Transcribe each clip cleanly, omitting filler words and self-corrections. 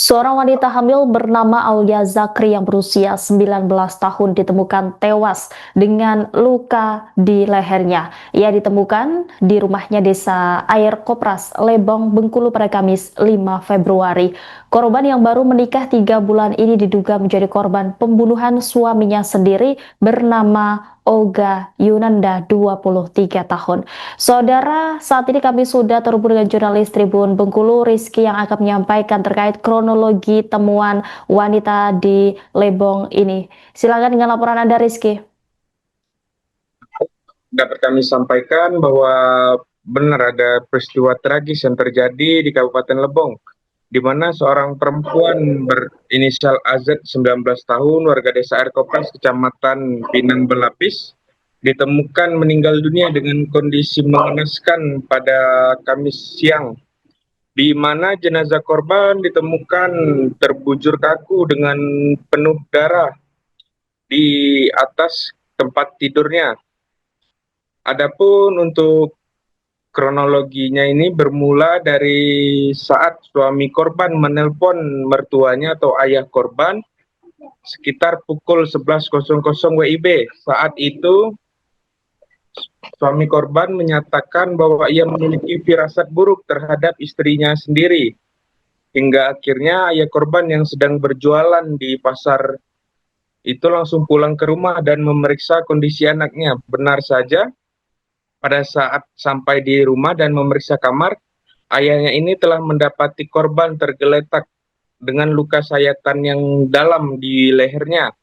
Seorang wanita hamil bernama Aulia Zakri yang berusia 19 tahun ditemukan tewas dengan luka di lehernya. Ia ditemukan di rumahnya Desa Air Kopras, Lebong, Bengkulu pada Kamis 5 Februari. Korban yang baru menikah 3 bulan ini diduga menjadi korban pembunuhan suaminya sendiri bernama Olga Yunanda, 23 tahun. Saudara, saat ini kami sudah terhubung dengan jurnalis Tribun Bengkulu, Rizky, yang akan menyampaikan terkait kronologi temuan wanita di Lebong ini. Silakan dengan laporan Anda, Rizky. Dapat kami sampaikan bahwa benar ada peristiwa tragis yang terjadi di Kabupaten Lebong, di mana seorang perempuan berinisial AZ 19 tahun warga Desa Air Kopras, Kecamatan Pinang Belapis, ditemukan meninggal dunia dengan kondisi mengenaskan pada Kamis siang, di mana jenazah korban ditemukan terbujur kaku dengan penuh darah di atas tempat tidurnya. Adapun untuk kronologinya ini bermula dari saat suami korban menelpon mertuanya atau ayah korban sekitar pukul 11.00 WIB. Saat itu suami korban menyatakan bahwa ia memiliki firasat buruk terhadap istrinya sendiri. Hingga akhirnya ayah korban yang sedang berjualan di pasar itu langsung pulang ke rumah dan memeriksa kondisi anaknya. Benar saja, pada saat sampai di rumah dan memeriksa kamar, ayahnya ini telah mendapati korban tergeletak dengan luka sayatan yang dalam di lehernya.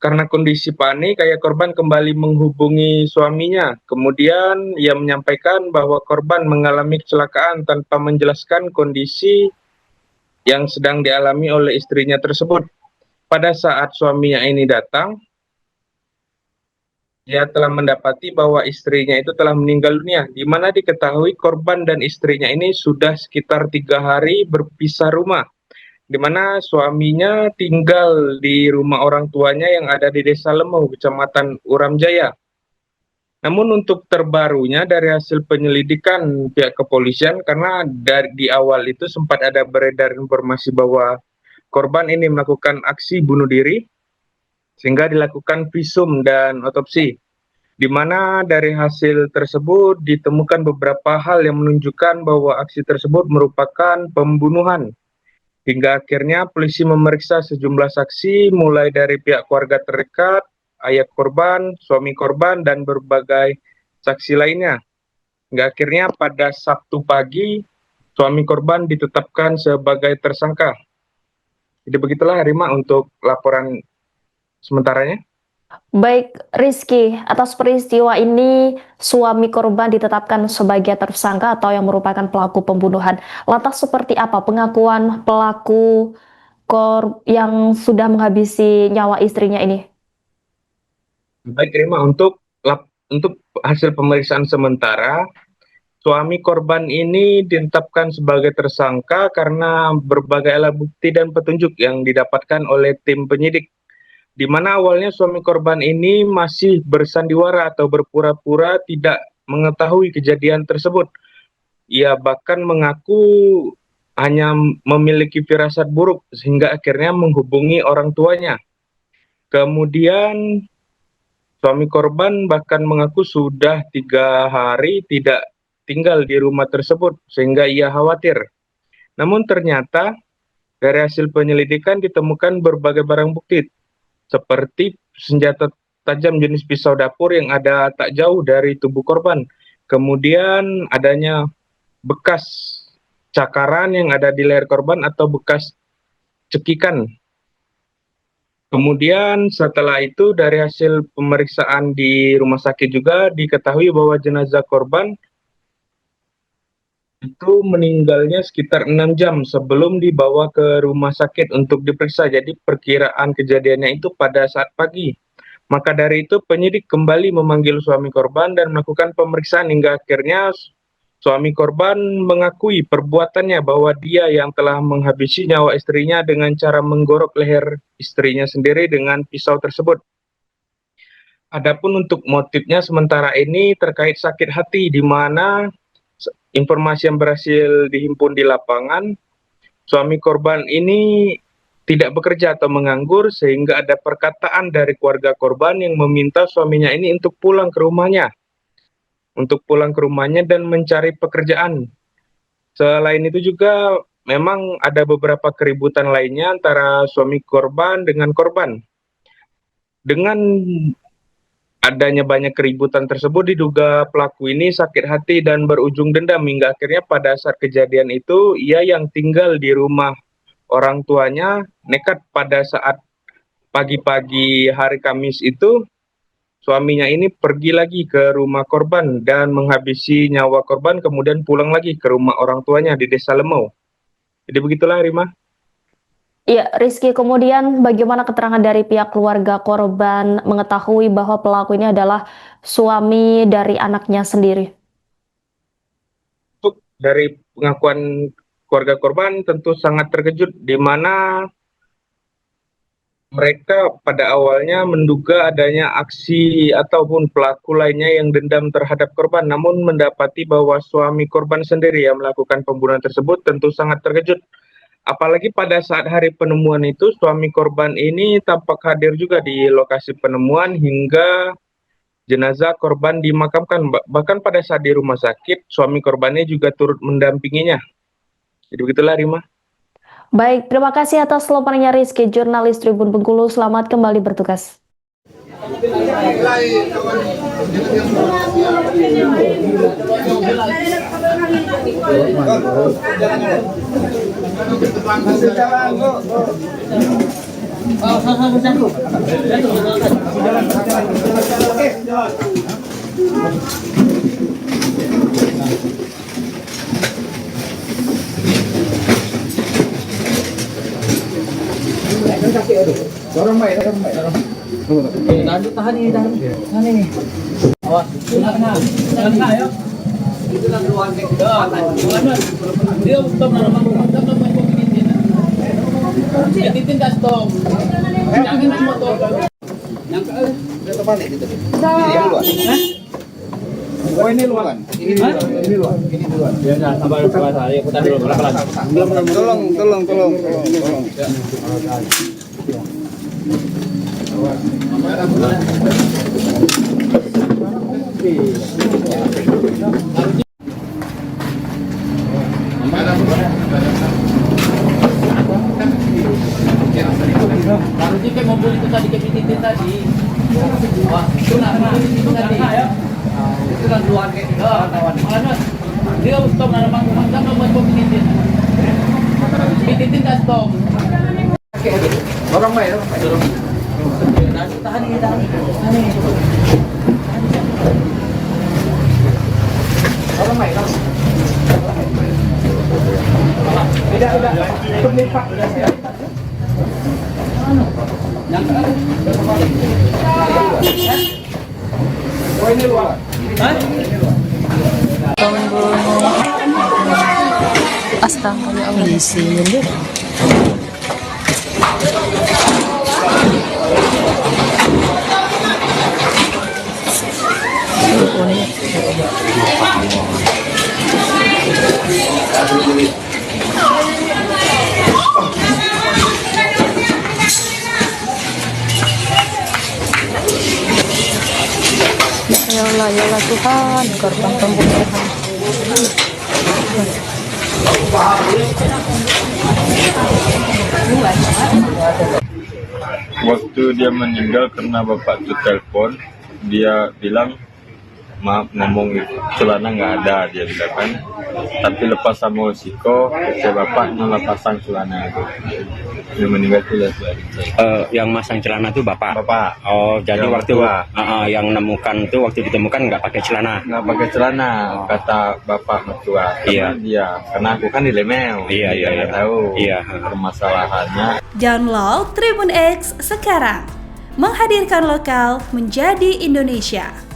Karena kondisi panik, ayah korban kembali menghubungi suaminya. Kemudian ia menyampaikan bahwa korban mengalami kecelakaan tanpa menjelaskan kondisi yang sedang dialami oleh istrinya tersebut. Pada saat suaminya ini datang, ia telah mendapati bahwa istrinya itu telah meninggal dunia, di mana diketahui korban dan istrinya ini sudah sekitar 3 hari berpisah rumah, di mana suaminya tinggal di rumah orang tuanya yang ada di Desa Lemau, Kecamatan Uram Jaya. Namun untuk terbarunya dari hasil penyelidikan pihak kepolisian, karena di awal itu sempat ada beredar informasi bahwa korban ini melakukan aksi bunuh diri, sehingga dilakukan visum dan otopsi, di mana dari hasil tersebut ditemukan beberapa hal yang menunjukkan bahwa aksi tersebut merupakan pembunuhan. Hingga akhirnya polisi memeriksa sejumlah saksi, mulai dari pihak keluarga terdekat, ayah korban, suami korban, dan berbagai saksi lainnya. Hingga akhirnya pada Sabtu pagi, suami korban ditetapkan sebagai tersangka. Jadi begitulah Rima untuk laporan sementaranya. Baik, Rizky, atas peristiwa ini suami korban ditetapkan sebagai tersangka atau yang merupakan pelaku pembunuhan. Lantas seperti apa pengakuan pelaku yang sudah menghabisi nyawa istrinya ini? Baik, Rima, untuk hasil pemeriksaan sementara, suami korban ini ditetapkan sebagai tersangka karena berbagai alat bukti dan petunjuk yang didapatkan oleh tim penyidik, di mana awalnya suami korban ini masih bersandiwara atau berpura-pura tidak mengetahui kejadian tersebut. Ia bahkan mengaku hanya memiliki firasat buruk sehingga akhirnya menghubungi orang tuanya. Kemudian suami korban bahkan mengaku sudah 3 hari tidak tinggal di rumah tersebut sehingga ia khawatir. Namun ternyata dari hasil penyelidikan ditemukan berbagai barang bukti seperti senjata tajam jenis pisau dapur yang ada tak jauh dari tubuh korban. Kemudian adanya bekas cakaran yang ada di leher korban atau bekas cekikan. Kemudian setelah itu dari hasil pemeriksaan di rumah sakit juga diketahui bahwa jenazah korban itu meninggalnya sekitar 6 jam sebelum dibawa ke rumah sakit untuk diperiksa. Jadi perkiraan kejadiannya itu pada saat pagi. Maka dari itu penyidik kembali memanggil suami korban dan melakukan pemeriksaan hingga akhirnya suami korban mengakui perbuatannya bahwa dia yang telah menghabisi nyawa istrinya dengan cara menggorok leher istrinya sendiri dengan pisau tersebut. Adapun untuk motifnya sementara ini terkait sakit hati, di mana informasi yang berhasil dihimpun di lapangan, suami korban ini tidak bekerja atau menganggur, sehingga ada perkataan dari keluarga korban yang meminta suaminya ini untuk pulang ke rumahnya dan mencari pekerjaan. Selain itu juga memang ada beberapa keributan lainnya antara suami korban dengan korban. Dengan adanya banyak keributan tersebut, diduga pelaku ini sakit hati dan berujung dendam hingga akhirnya pada saat kejadian itu ia yang tinggal di rumah orang tuanya nekat pada saat pagi-pagi hari Kamis itu suaminya ini pergi lagi ke rumah korban dan menghabisi nyawa korban, kemudian pulang lagi ke rumah orang tuanya di Desa Lemau. Jadi begitulah, Rima. Ya, Rizky, kemudian bagaimana keterangan dari pihak keluarga korban mengetahui bahwa pelaku ini adalah suami dari anaknya sendiri? Untuk dari pengakuan keluarga korban tentu sangat terkejut, di mana mereka pada awalnya menduga adanya aksi ataupun pelaku lainnya yang dendam terhadap korban, namun mendapati bahwa suami korban sendiri yang melakukan pembunuhan tersebut tentu sangat terkejut. Apalagi pada saat hari penemuan itu suami korban ini tampak hadir juga di lokasi penemuan hingga jenazah korban dimakamkan. Bahkan pada saat di rumah sakit suami korbannya juga turut mendampinginya. Jadi begitulah, Rima. Baik, terima kasih atas laporannya Rizky, jurnalis Tribun Bengkulu. Selamat kembali bertugas. Dorong baik. Tahan ini. Awas, kena ya. Itu lah keluar ke dia stop nama titin dah stop. Jangan motor. Yang ke depan itu. Ini luar. Oh ini luar. Ini luar. Ya nah, sabar saya putar dulu pelan-pelan. Tolong. Baru jika mobil itu tadi ke titik tadi. Wah, itu nak itu tadi. Itu kan keluar ke kawan. Mana? Dia stop nak bang tak mau mobil titik. Titik dah stop. Dorong baik. Tahan ini. Dorong baik. Tidak. Pemlipat sudah siap. Yang oh ini luar. Astaga, ya Allah, di sini. Ya Allah Tuhan, korban pembunuhan. Waktu dia meninggal karena bapak tuh telepon, dia bilang maaf ngomong celana nggak ada, dia bilang kan. Tapi lepas sama Siko, kata bapaknya lah pasang celana itu. Dia meninggal tuh lihat yang masang celana tuh bapak. Bapak. Oh, jadi Yang waktu mertua. yang nemukan tuh waktu ditemukan nggak pakai celana. Nggak pakai celana, kata bapak mertua. Iya. Karena aku kan di Lemeu. Iya. Nggak tahu. Iya. Permasalahannya. Download Tribun X sekarang, menghadirkan lokal menjadi Indonesia.